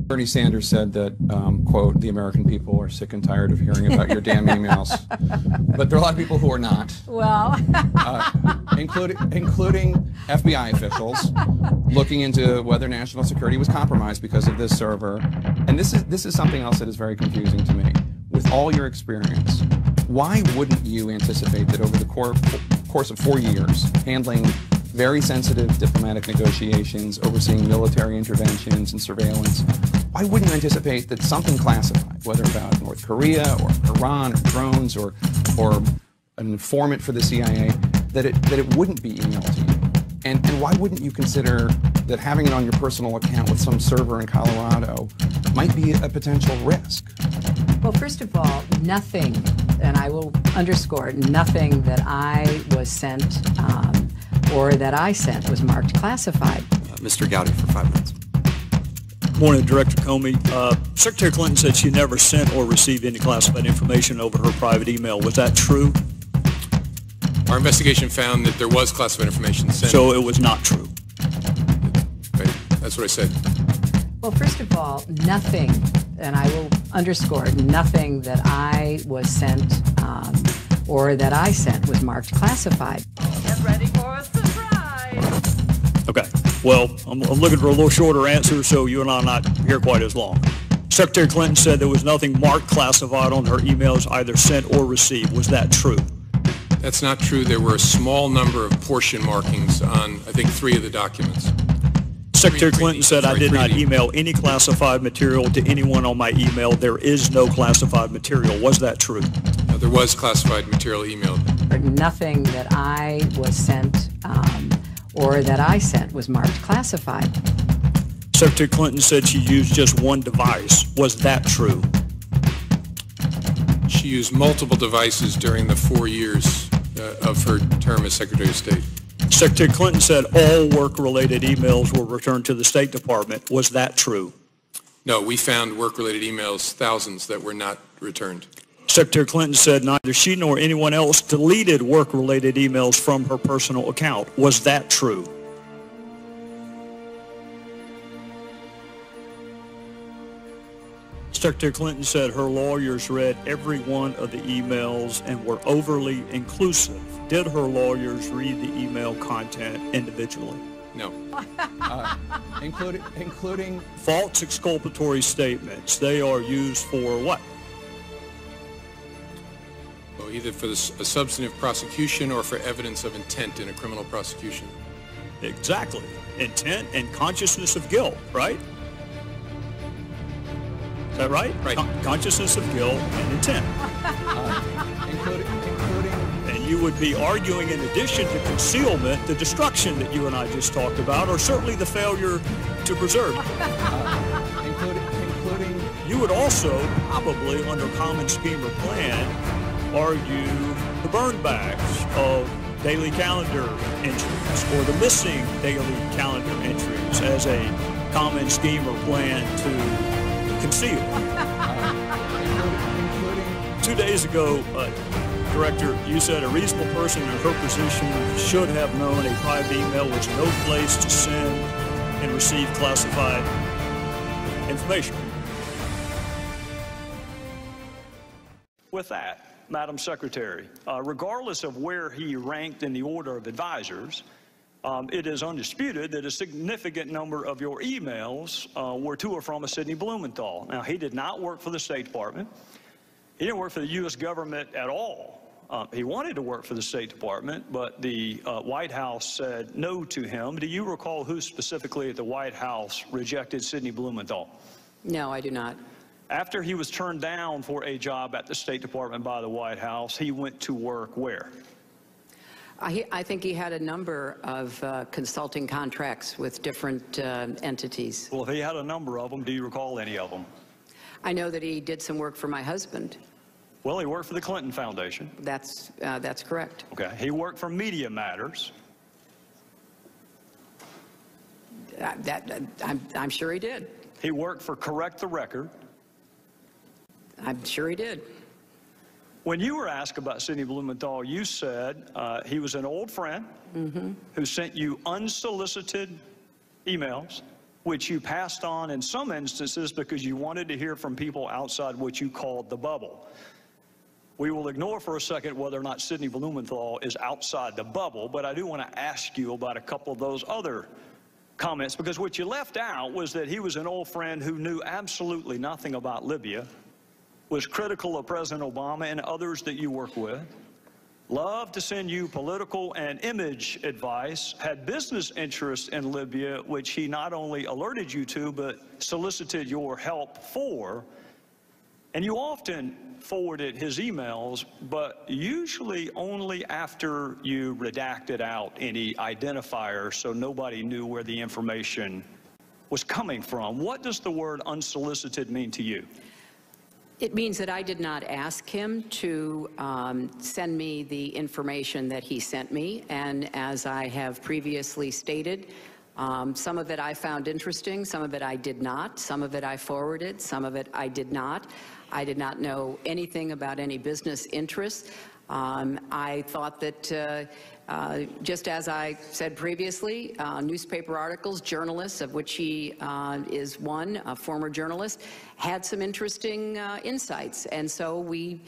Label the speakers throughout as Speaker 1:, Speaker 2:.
Speaker 1: Bernie Sanders said that, quote, the American people are sick and tired of hearing about your damn emails. But there are a lot of people who are not.
Speaker 2: Well.
Speaker 1: Including FBI officials looking into whether national security was compromised because of this server. And this is something else that is very confusing to me. With all your experience, why wouldn't you anticipate that over the course of 4 years, handling very sensitive diplomatic negotiations, overseeing military interventions and surveillance, why wouldn't you anticipate that something classified, whether about North Korea or Iran or drones or an informant for the CIA, that it wouldn't be emailed to you? And why wouldn't you consider that having it on your personal account with some server in Colorado might be a potential risk?
Speaker 2: Well, first of all, nothing, and I will underscore, nothing that I was sent or that I sent was marked classified.
Speaker 3: Mr. Gowdy for 5 minutes.
Speaker 4: Morning, Director Comey. Secretary Clinton said she never sent or received any classified information over her private email. Was that true?
Speaker 5: Our investigation found that there was classified information sent.
Speaker 4: So it was not true?
Speaker 5: Right. That's what I said.
Speaker 2: Well, first of all, nothing, and I will underscore, nothing that I was sent or that I sent was marked classified.
Speaker 6: Get ready for a surprise.
Speaker 4: Okay. Well, I'm looking for a little shorter answer so you and I are not here quite as long. Secretary Clinton said there was nothing marked classified on her emails either sent or received. Was that true?
Speaker 5: That's not true. There were a small number of portion markings on, I think, 3 of the documents.
Speaker 4: Secretary Clinton said, I did not email any classified material to anyone on my email. There is no classified material. Was that true?
Speaker 5: There was classified material emailed.
Speaker 2: Nothing that I was sent or that I sent was marked classified.
Speaker 4: Secretary Clinton said she used just one device. Was that true?
Speaker 5: She used multiple devices during the 4 years of her term as Secretary of State.
Speaker 4: Secretary Clinton said all work-related emails were returned to the State Department. Was that true?
Speaker 5: No, we found work-related emails, thousands, that were not returned.
Speaker 4: Secretary Clinton said neither she nor anyone else deleted work-related emails from her personal account. Was that true? Secretary Clinton said her lawyers read every one of the emails and were overly inclusive. Did her lawyers read the email content individually?
Speaker 5: No.
Speaker 1: Including
Speaker 4: false exculpatory statements. They are used for what?
Speaker 5: Well, either for a substantive prosecution or for evidence of intent in a criminal prosecution.
Speaker 4: Exactly. Intent and consciousness of guilt, right? Is that right?
Speaker 5: Right.
Speaker 4: Consciousness of guilt and intent.
Speaker 1: including
Speaker 4: And you would be arguing, in addition to concealment, the destruction that you and I just talked about, or certainly the failure to preserve.
Speaker 1: including
Speaker 4: You would also probably, under common scheme or plan, argue the burn backs of daily calendar entries or the missing daily calendar entries as a common scheme or plan to conceal. 2 days ago, Director, you said a reasonable person in her position should have known a private email was no place to send and receive classified information. With that, Madam Secretary, regardless of where he ranked in the order of advisors, it is undisputed that a significant number of your emails were to or from a Sidney Blumenthal. Now, he did not work for the State Department. He didn't work for the U.S. government at all. He wanted to work for the State Department, but the White House said no to him. Do you recall who specifically at the White House rejected Sidney Blumenthal?
Speaker 2: No, I do not.
Speaker 4: After he was turned down for a job at the State Department by the White House, he went to work where?
Speaker 2: I think he had a number of consulting contracts with different entities.
Speaker 4: Well, if he had a number of them, do you recall any of them?
Speaker 2: I know that he did some work for my husband.
Speaker 4: Well, he worked for the Clinton Foundation.
Speaker 2: That's correct.
Speaker 4: Okay. He worked for Media Matters.
Speaker 2: I'm sure he did.
Speaker 4: He worked for Correct the Record.
Speaker 2: I'm sure he did.
Speaker 4: When you were asked about Sidney Blumenthal, you said he was an old friend who sent you unsolicited emails which you passed on in some instances because you wanted to hear from people outside what you called the bubble. We will ignore for a second whether or not Sidney Blumenthal is outside the bubble, but I do want to ask you about a couple of those other comments, because what you left out was that he was an old friend who knew absolutely nothing about Libya, was critical of President Obama and others that you work with, loved to send you political and image advice, had business interests in Libya, which he not only alerted you to, but solicited your help for. And you often forwarded his emails, but usually only after you redacted out any identifier so nobody knew where the information was coming from. What does the word unsolicited mean to you?
Speaker 2: It means that I did not ask him to send me the information that he sent me, and as I have previously stated, some of it I found interesting, some of it I did not, some of it I forwarded, some of it I did not. I did not know anything about any business interests. I thought that, just as I said previously, newspaper articles, journalists, of which he is one, a former journalist, had some interesting insights. And so we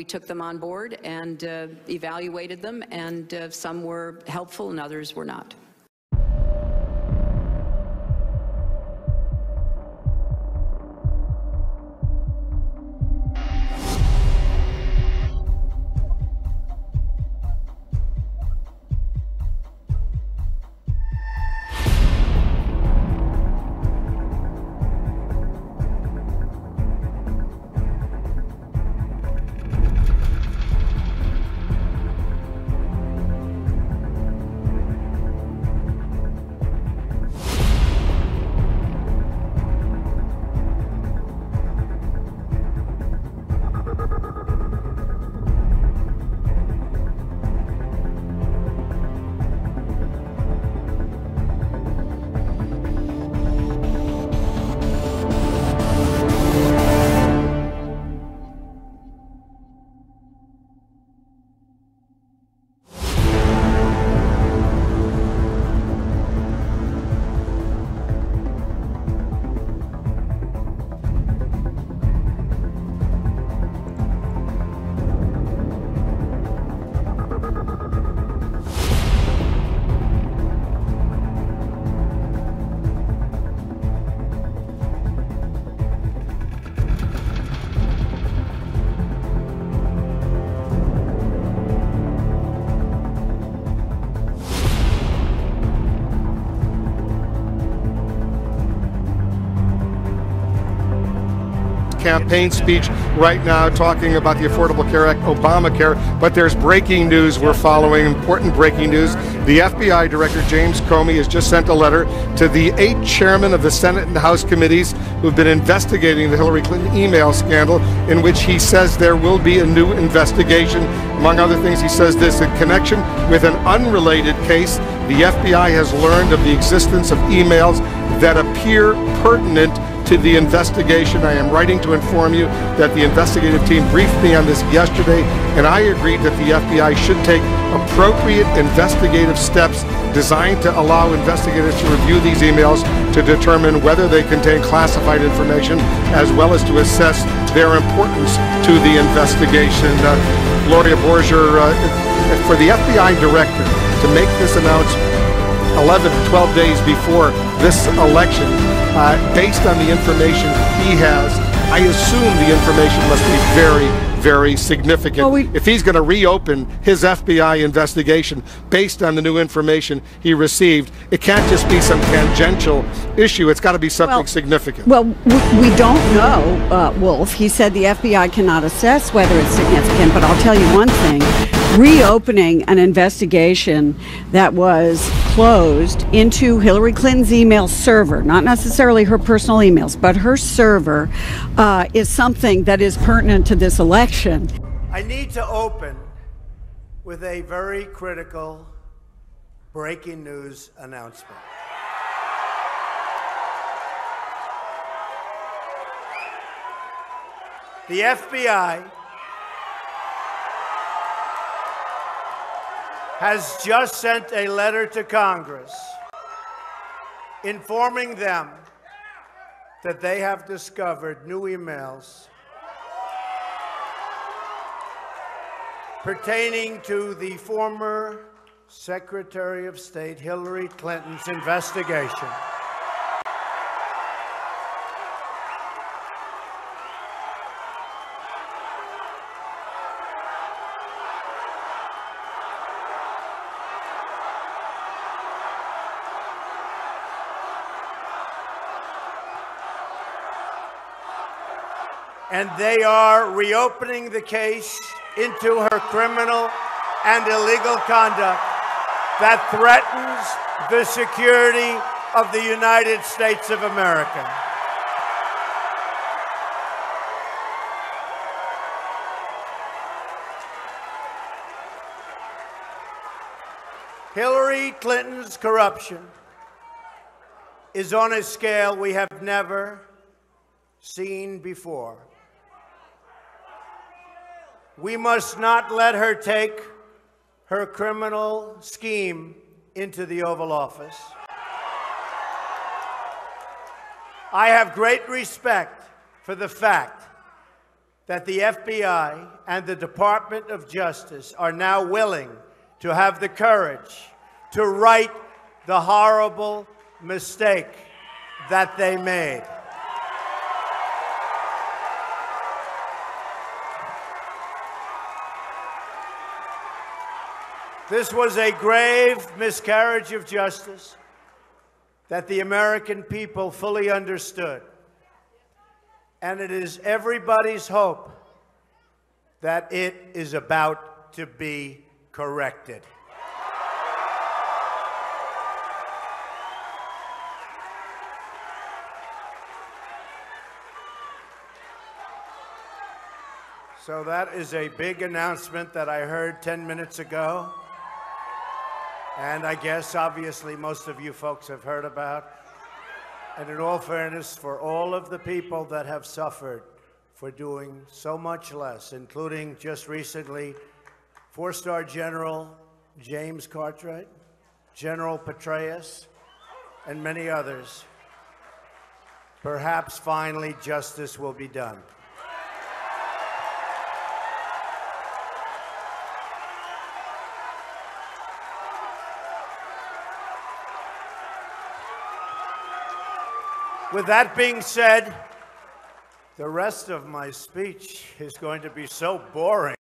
Speaker 2: took them on board and evaluated them, and some were helpful and others were not.
Speaker 7: Campaign speech right now talking about the Affordable Care Act, Obamacare, but there's breaking news we're following, important breaking news. The FBI Director James Comey has just sent a letter to the 8 chairmen of the Senate and House committees who've been investigating the Hillary Clinton email scandal, in which he says there will be a new investigation. Among other things, he says this: in connection with an unrelated case, the FBI has learned of the existence of emails that appear pertinent to the investigation. I am writing to inform you that the investigative team briefed me on this yesterday, and I agreed that the FBI should take appropriate investigative steps designed to allow investigators to review these emails to determine whether they contain classified information, as well as to assess their importance to the investigation. Gloria Borger, for the FBI director to make this announcement 11 to 12 days before this election, based on the information he has, I assume the information must be very, very significant. Well, if he's going to reopen his FBI investigation based on the new information he received, it can't just be some tangential issue. It's got to be something significant.
Speaker 8: Well, we don't know, Wolf. He said the FBI cannot assess whether it's significant, but I'll tell you one thing. Reopening an investigation that was closed into Hillary Clinton's email server, not necessarily her personal emails, but her server, is something that is pertinent to this election.
Speaker 9: I need to open with a very critical breaking news announcement. The FBI has just sent a letter to Congress informing them that they have discovered new emails pertaining to the former Secretary of State Hillary Clinton's investigation. And they are reopening the case into her criminal and illegal conduct that threatens the security of the United States of America. Hillary Clinton's corruption is on a scale we have never seen before. We must not let her take her criminal scheme into the Oval Office. I have great respect for the fact that the FBI and the Department of Justice are now willing to have the courage to right the horrible mistake that they made. This was a grave miscarriage of justice that the American people fully understood. And it is everybody's hope that it is about to be corrected. So that is a big announcement that I heard 10 minutes ago. And I guess, obviously, most of you folks have heard about. And in all fairness, for all of the people that have suffered for doing so much less, including just recently, 4-star General James Cartwright, General Petraeus, and many others, perhaps finally justice will be done. With that being said, the rest of my speech is going to be so boring.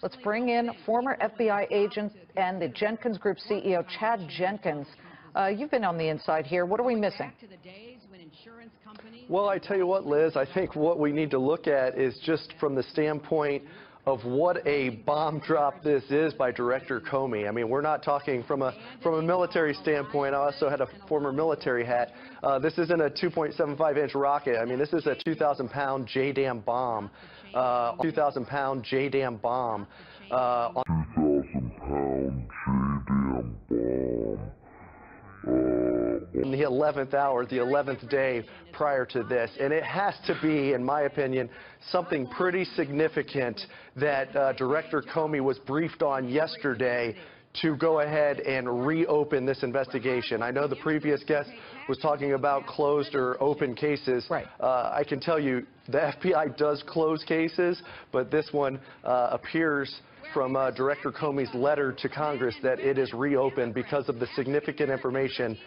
Speaker 10: Let's bring in former FBI agent and the Jenkins Group CEO, Chad Jenkins. You've been on the inside here. What are we missing?
Speaker 11: Well, I tell you what, Liz, I think what we need to look at is just from the standpoint of what a bomb drop this is by Director Comey. I mean, we're not talking from a military standpoint. I also had a former military hat. This isn't a 2.75-inch rocket. I mean, this is a 2,000-pound JDAM bomb. 2,000-pound JDAM bomb. 2,000-pound JDAM bomb. In the 11th hour, the 11th day prior to this. And it has to be, in my opinion, something pretty significant that Director Comey was briefed on yesterday to go ahead and reopen this investigation. I know the previous guest was talking about closed or open cases.
Speaker 10: Right.
Speaker 11: I can tell you the FBI does close cases, but this one appears from Director Comey's letter to Congress that it is reopened because of the significant information.